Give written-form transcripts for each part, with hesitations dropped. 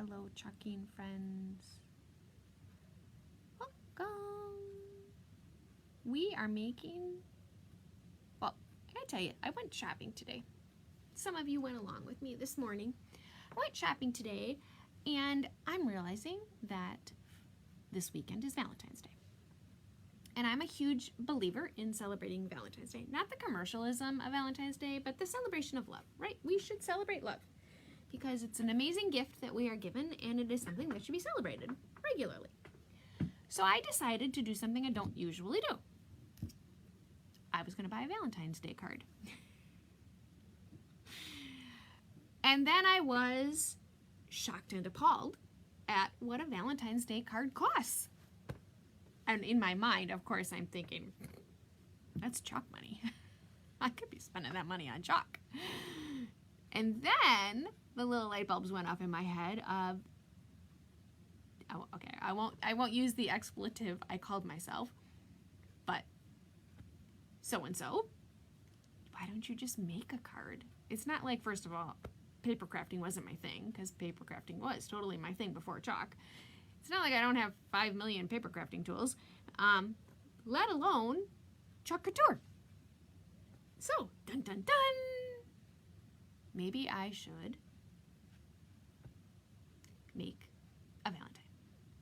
Hello, trucking friends. Welcome. We are making, well, I gotta tell you, I went shopping today. Some of you went along with me this morning. I went shopping today, and I'm realizing that this weekend is Valentine's Day. And I'm a huge believer in celebrating Valentine's Day. Not the commercialism of Valentine's Day, but the celebration of love, right? We should celebrate love because it's an amazing gift that we are given, and it is something that should be celebrated regularly. So I decided to do something I don't usually do. I was going to buy a Valentine's Day card. And then I was shocked and appalled at what a Valentine's Day card costs. And in my mind, of course, I'm thinking, that's chalk money. I could be spending that money on chalk. And then the little light bulbs went off in my head of, oh, okay, I won't use the expletive I called myself, but so-and-so, why don't you just make a card? It's not like, first of all, paper crafting wasn't my thing, because paper crafting was totally my thing before chalk. It's not like I don't have 5 million paper crafting tools, let alone Chalk Couture. So, dun dun dun, maybe I should make a Valentine.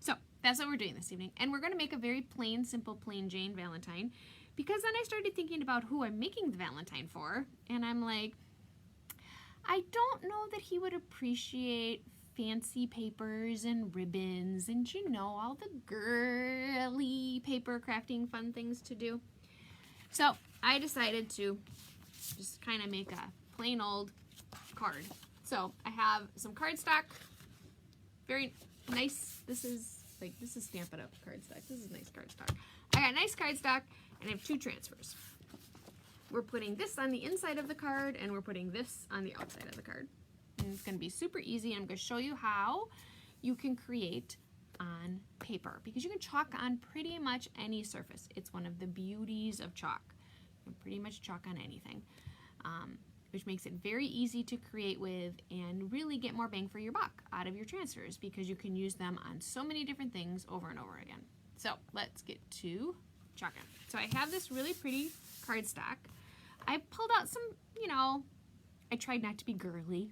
So, that's what we're doing this evening. And we're going to make a very plain, simple, plain Jane Valentine, because then I started thinking about who I'm making the Valentine for, and I'm like, I don't know that he would appreciate fancy papers and ribbons and, you know, all the girly paper crafting fun things to do. So I decided to just kind of make a plain old card. So I have some cardstock, very nice. This is Stamp It Up cardstock. This is nice cardstock. I got nice cardstock, and I have 2 transfers. We're putting this on the inside of the card, and we're putting this on the outside of the card. And it's going to be super easy, and I'm going to show you how you can create on paper, because you can chalk on pretty much any surface. It's one of the beauties of chalk. You can pretty much chalk on anything, which makes it very easy to create with and really get more bang for your buck out of your transfers, because you can use them on so many different things over and over again. So let's get to chalking. So I have this really pretty cardstock. I pulled out some, you know, I tried not to be girly,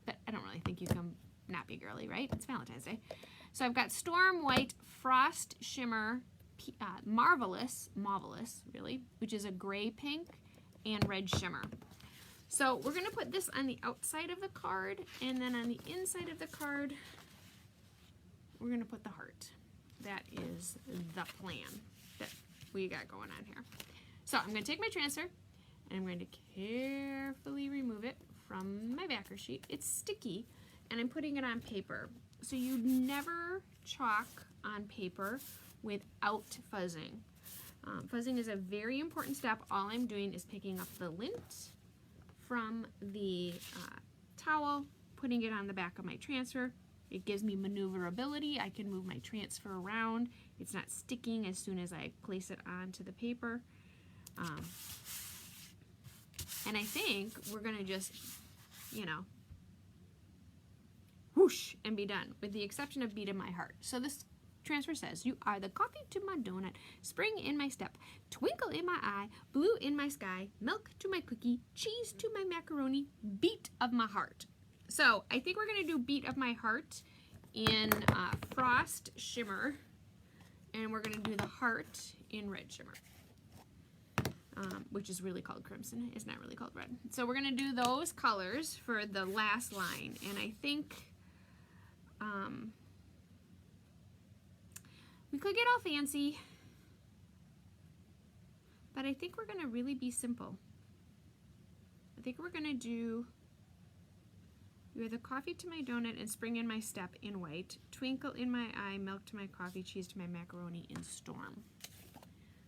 but I don't really think you can not be girly, right? It's Valentine's Day. So I've got Storm White Frost Shimmer Marvelous, really, which is a gray pink and red shimmer. So we're going to put this on the outside of the card, and then on the inside of the card, we're going to put the heart. That is the plan that we got going on here. So I'm going to take my transfer, and I'm going to carefully remove it from my backer sheet. It's sticky, and I'm putting it on paper. So you never chalk on paper without fuzzing. Fuzzing is a very important step. All I'm doing is picking up the lint from the towel, putting it on the back of my transfer. It gives me maneuverability. I can move my transfer around. It's not sticking as soon as I place it onto the paper. And I think we're going to just, you know, whoosh, and be done, with the exception of Beat in My Heart. So this transfer says, you are the coffee to my donut, spring in my step, twinkle in my eye, blue in my sky, milk to my cookie, cheese to my macaroni, beat of my heart. So I think we're going to do Beat of My Heart in Frost Shimmer, and we're going to do the heart in Red Shimmer. Which is really called crimson. It's not really called red. So we're going to do those colors for the last line. And I think we could get all fancy, but I think we're going to really be simple. I think we're going to do, you're the coffee to my donut and spring in my step in white, twinkle in my eye, milk to my coffee, cheese to my macaroni in storm.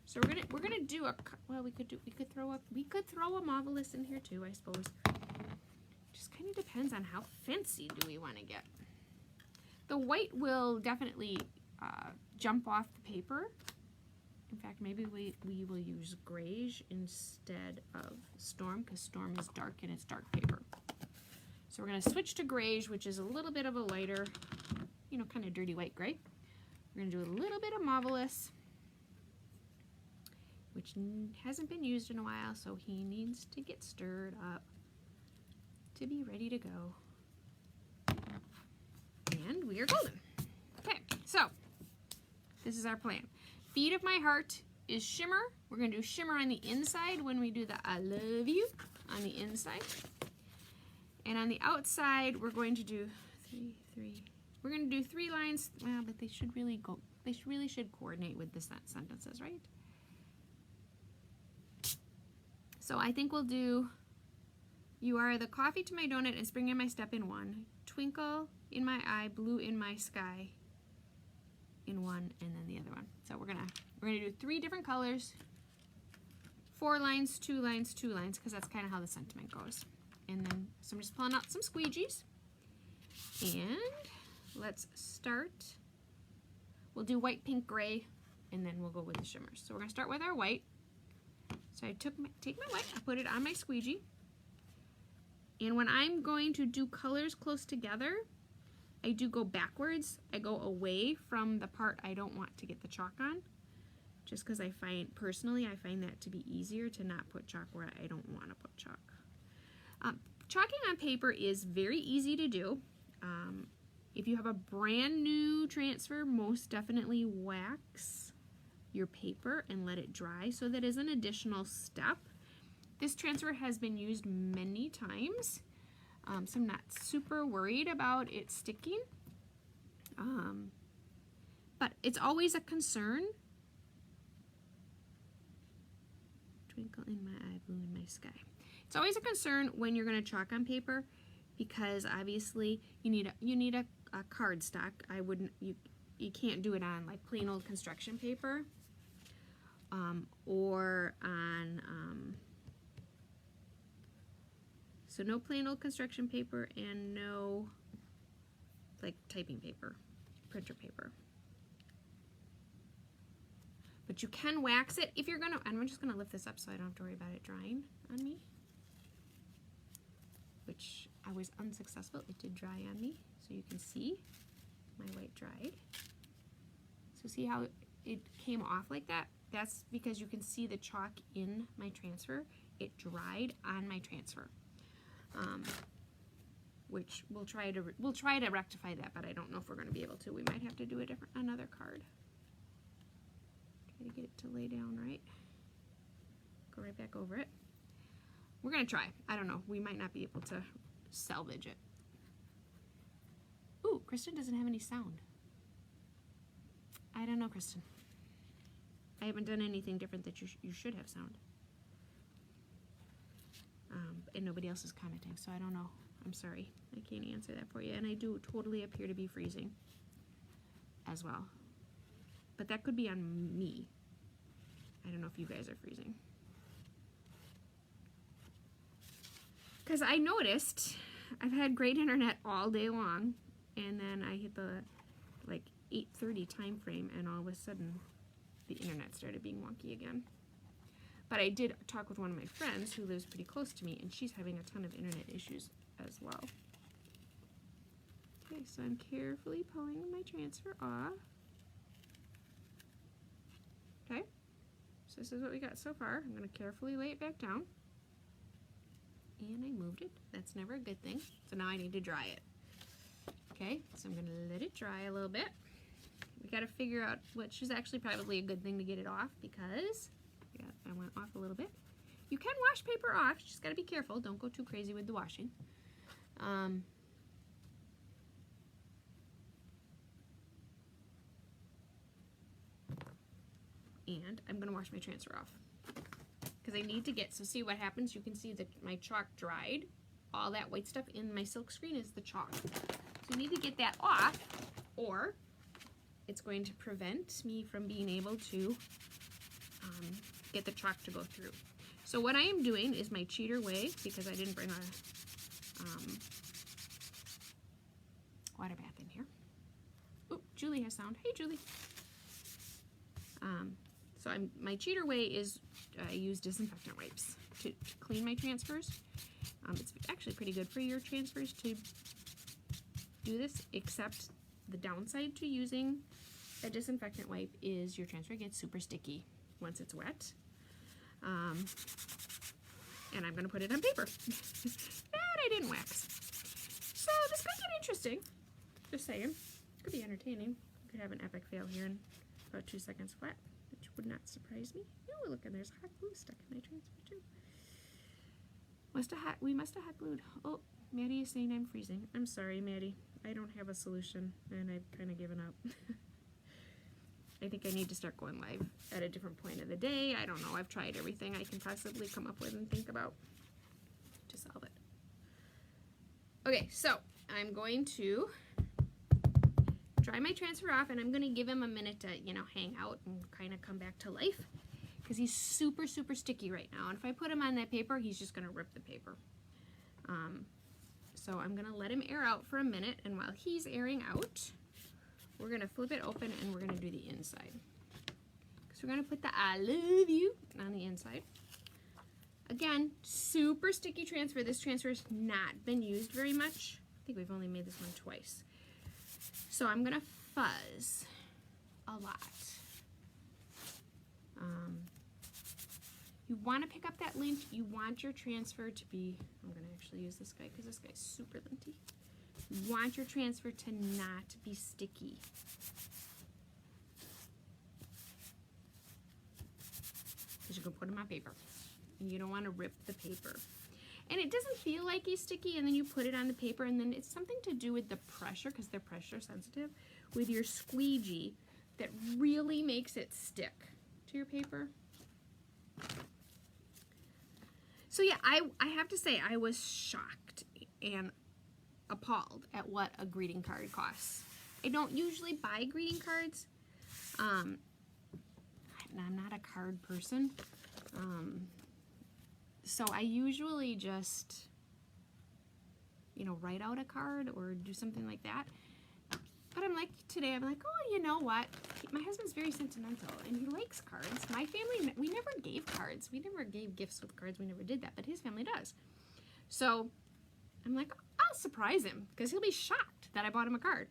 So we're gonna do a, well, we could throw a marvelous in here too, I suppose. Just kind of depends on how fancy do we want to get. The white will definitely jump off the paper. In fact, maybe we will use grayish instead of storm, because storm is dark and it's dark paper. So we're going to switch to grayish, which is a little bit of a lighter, you know, kind of dirty white gray. We're going to do a little bit of Marvelous, which hasn't been used in a while, so he needs to get stirred up to be ready to go. And we are golden. Okay, so this is our plan. Feet of my heart is shimmer. We're going to do shimmer on the inside when we do the I love you on the inside. And on the outside, we're going to do we're going to do 3 lines. Well, but they should really should coordinate with the sentences, right? So I think we'll do, you are the coffee to my donut and spring in my step in 1. Twinkle in my eye, blue in my sky in 1, and then the other one. So we're gonna do 3 different colors, 4 lines, 2 lines, 2 lines, because that's kind of how the sentiment goes. And then, so I'm just pulling out some squeegees. And let's start. We'll do white, pink, gray, and then we'll go with the shimmers. So we're gonna start with our white. So I take my white, I put it on my squeegee. And when I'm going to do colors close together, I do go backwards. I go away from the part I don't want to get the chalk on. Just because personally, I find that to be easier to not put chalk where I don't want to put chalk. Chalking on paper is very easy to do. If you have a brand new transfer, most definitely wax your paper and let it dry. So that is an additional step. This transfer has been used many times, so I'm not super worried about it sticking. But it's always a concern. Twinkle in my eye, blue in my sky. It's always a concern when you're going to chalk on paper, because obviously you need a cardstock. You can't do it on like plain old construction paper, or on so no plain old construction paper and no like typing paper, printer paper. But you can wax it if you're gonna, and I'm just gonna lift this up so I don't have to worry about it drying on me, which I was unsuccessful. It did dry on me, so you can see my white dried. So see how it came off like that? That's because you can see the chalk in my transfer. It dried on my transfer, which we'll try to rectify that, but I don't know if we're going to be able to. We might have to do another card. Try to get it to lay down right. Go right back over it. We're going to try. I don't know. We might not be able to salvage it. Ooh, Kristen doesn't have any sound. I don't know, Kristen. I haven't done anything different that you should have sound. And nobody else is commenting, so I don't know. I'm sorry. I can't answer that for you. And I do totally appear to be freezing as well. But that could be on me. I don't know if you guys are freezing. Because I noticed I've had great internet all day long, and then I hit the like 8:30 time frame, and all of a sudden the internet started being wonky again. But I did talk with one of my friends who lives pretty close to me, and she's having a ton of internet issues as well. Okay, so I'm carefully pulling my transfer off. Okay, so this is what we got so far. I'm going to carefully lay it back down. And I moved it. That's never a good thing. So now I need to dry it. Okay, so I'm going to let it dry a little bit. We got to figure out, which is actually probably a good thing to get it off, because I went off a little bit. You can wash paper off, you just got to be careful. Don't go too crazy with the washing. And I'm going to wash my transfer off, because I need to get, so see what happens, you can see that my chalk dried. All that white stuff in my silk screen is the chalk. So you need to get that off, or it's going to prevent me from being able to get the chalk to go through. So what I am doing is my cheater way, because I didn't bring a water bath in here. Oh, Julie has sound. Hey, Julie. So my cheater way is I use disinfectant wipes to clean my transfers. It's actually pretty good for your transfers to do this, except the downside to using a disinfectant wipe is your transfer gets super sticky once it's wet. And I'm going to put it on paper. That I didn't wax. So this could get interesting. Just saying. It could be entertaining. We could have an epic fail here in about 2 seconds flat, which would not surprise me. Oh, look, and there's hot glue stuck in my transfer too. We must have hot glued. Oh, Maddie is saying I'm freezing. I'm sorry, Maddie. I don't have a solution, and I've kind of given up. I think I need to start going live at a different point of the day. I don't know. I've tried everything I can possibly come up with and think about to solve it. Okay, so I'm going to dry my transfer off, and I'm going to give him a minute to, you know, hang out and kind of come back to life, because he's super, super sticky right now. And if I put him on that paper, he's just going to rip the paper. So I'm going to let him air out for a minute, and while he's airing out, we're going to flip it open and we're going to do the inside. So we're going to put the I love you on the inside. Again, super sticky transfer. This transfer has not been used very much. I think we've only made this one twice. So I'm going to fuzz a lot. You want to pick up that lint. You want your transfer to be, I'm going to actually use this guy because this guy's super linty. You want your transfer to not be sticky. Because you can put them on paper. And you don't want to rip the paper. And it doesn't feel like he's sticky, and then you put it on the paper, and then it's something to do with the pressure, because they're pressure sensitive, with your squeegee that really makes it stick to your paper. So yeah, I have to say I was shocked and appalled at what a greeting card costs. I don't usually buy greeting cards. I'm not a card person. So I usually just, you know, write out a card or do something like that. But I'm like, today I'm like, oh, you know what? My husband's very sentimental and he likes cards. My family, we never gave cards. We never gave gifts with cards. We never did that, but his family does. So I'm like, I'll surprise him because he'll be shocked that I bought him a card.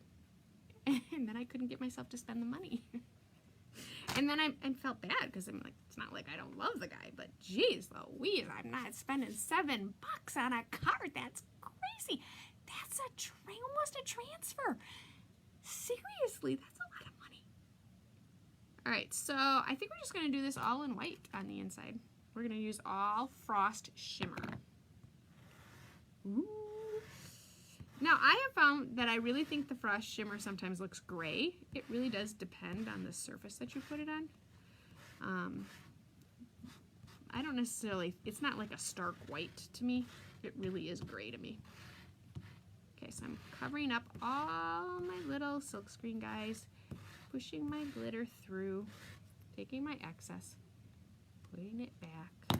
And then I couldn't get myself to spend the money. And then I felt bad because I'm like, it's not like I don't love the guy, but geez Louise, I'm not spending $7 on a card. That's crazy. That's almost a transfer. Seriously, that's a lot of money. All right, so I think we're just going to do this all in white on the inside. We're going to use all Frost Shimmer. Ooh. Now, I have found that I really think the Frost Shimmer sometimes looks gray. It really does depend on the surface that you put it on. I don't necessarily, it's not like a stark white to me. It really is gray to me. Okay, so I'm covering up all my little silkscreen guys, pushing my glitter through, taking my excess, putting it back,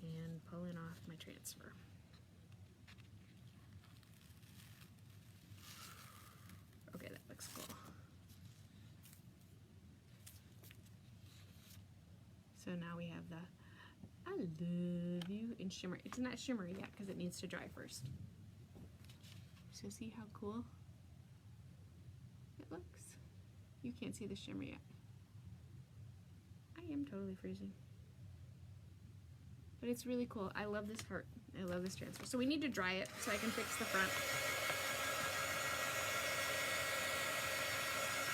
and pulling off my transfer. Okay, that looks cool. So now we have the I love you in shimmer. It's not shimmery yet because it needs to dry first. So see how cool it looks? You can't see the shimmer yet. I am totally freezing. But it's really cool. I love this heart. I love this transfer. So we need to dry it so I can fix the front.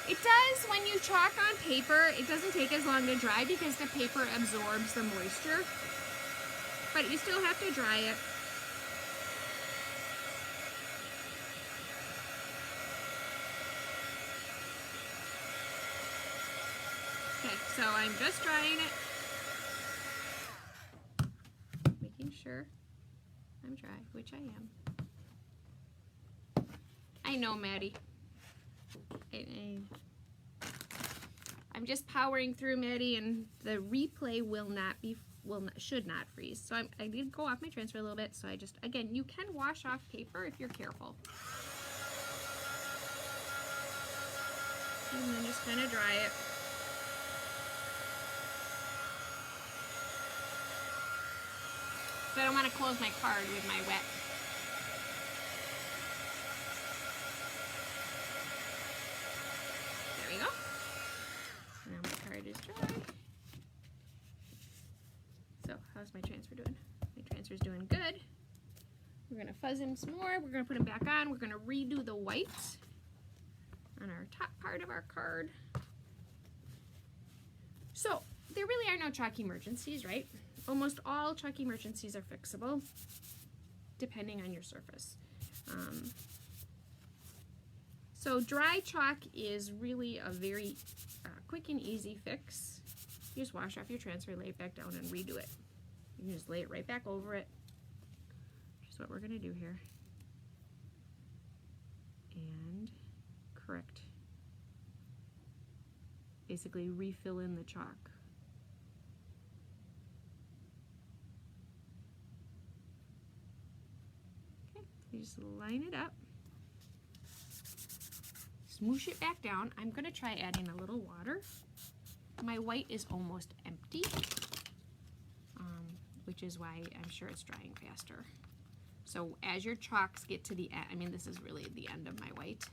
It does, when you chalk on paper, it doesn't take as long to dry because the paper absorbs the moisture. But you still have to dry it. Okay, so I'm just drying it. Making sure I'm dry, which I am. I know, Maddie. I'm just powering through, Maddie, and the replay should not freeze. So I did go off my transfer a little bit. So I just, again, you can wash off paper if you're careful. And then just kind of dry it. So I don't want to close my card with my wet. There we go. Now my card is dry. So how's my transfer doing? My transfer's doing good. We're going to fuzz him some more. We're going to put him back on. We're going to redo the white on our top part of our card. So there really are no chalk emergencies, right? Almost all chalk emergencies are fixable, depending on your surface. So dry chalk is really a very quick and easy fix. You just wash off your transfer, lay it back down, and redo it. You can just lay it right back over it. Which is what we're going to do here. And correct. Basically refill in the chalk. Okay, you just line it up. Smoosh it back down. I'm going to try adding a little water. My white is almost empty, which is why I'm sure it's drying faster. So as your chalks get to the end, I mean this is really the end of my white.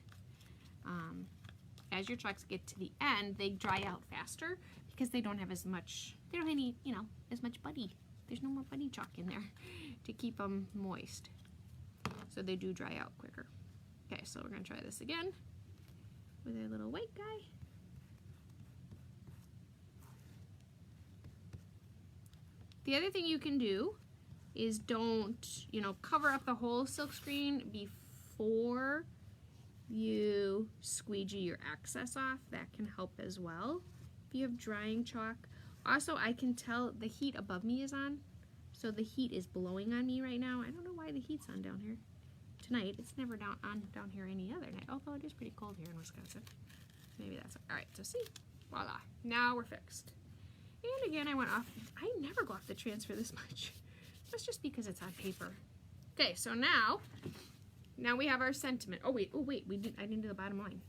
As your chalks get to the end, they dry out faster because they don't have as much, they don't have any, you know, as much buddy. There's no more buddy chalk in there to keep them moist. So they do dry out quicker. Okay, so we're going to try this again with our little white guy. The other thing you can do is don't, you know, cover up the whole silk screen before you squeegee your excess off. That can help as well if you have drying chalk. Also, I can tell the heat above me is on, so the heat is blowing on me right now. I don't know why the heat's on down here tonight. It's never down here any other night, although it is pretty cold here in Wisconsin. Maybe that's all right. So see, voila, now we're fixed. And again, I went off. I never go off the transfer this much. That's just because it's on paper. Okay, so now we have our sentiment. Oh wait, I didn't do the bottom line.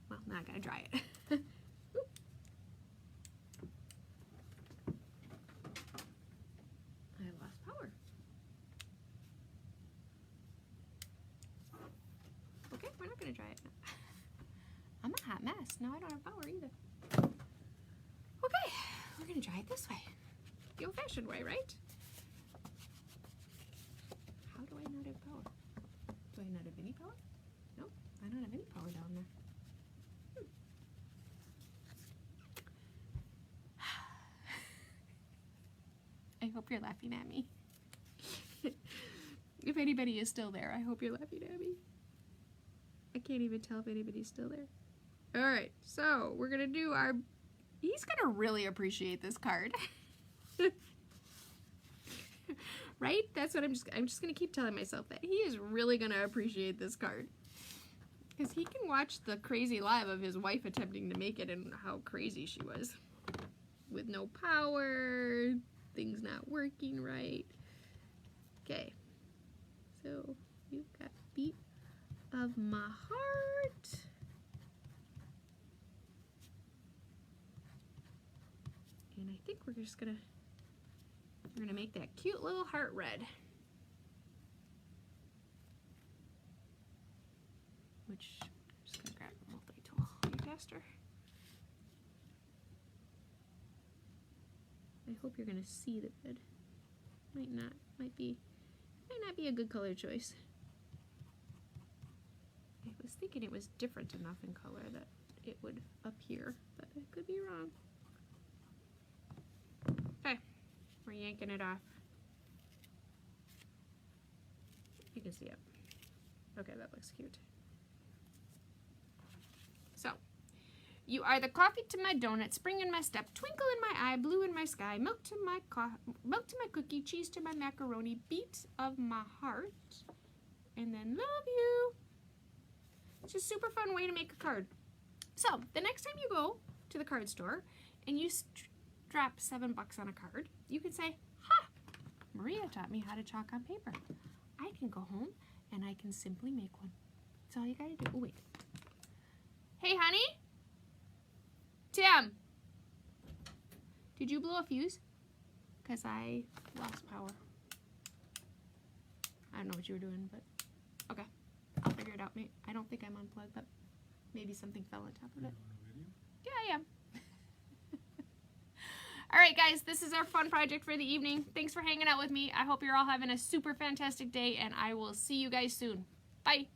Well, now I gotta dry it. I lost power. Okay, we're not gonna dry it. I'm a hot mess. Now I don't have power either. Okay, we're gonna dry it this way. The old-fashioned way, right? How do I not have power? Do I not have any power? Nope, I don't have any power down there. I hope you're laughing at me. If anybody is still there, I hope you're laughing at me. I can't even tell if anybody's still there. Alright, so we're gonna do our... He's gonna really appreciate this card. Right? That's what I'm just gonna keep telling myself that he is really gonna appreciate this card. Because he can watch the crazy live of his wife attempting to make it and how crazy she was. With no power, things not working right. Okay. So you've got Beat of My Heart. And I think we're just gonna make that cute little heart red. Which I'm just gonna grab a multi-tool way faster. I hope you're gonna see the red. Might not be a good color choice. I was thinking it was different enough in color that it would appear, but I could be wrong. Okay, we're yanking it off. You can see it. Okay, that looks cute. So, you are the coffee to my donut, spring in my step, twinkle in my eye, blue in my sky, milk to my cookie, cheese to my macaroni, beat of my heart, and then love you. It's a super fun way to make a card. So, the next time you go to the card store and you drop $7 on a card, you can say, ha, Maria taught me how to chalk on paper. I can go home and I can simply make one. That's all you gotta do. Oh, wait. Hey, honey? Tim, did you blow a fuse? Because I lost power. I don't know what you were doing, but okay. I'll figure it out. I don't think I'm unplugged, but maybe something fell on top of it. Yeah, I am. All right, guys, this is our fun project for the evening. Thanks for hanging out with me. I hope you're all having a super fantastic day, and I will see you guys soon. Bye.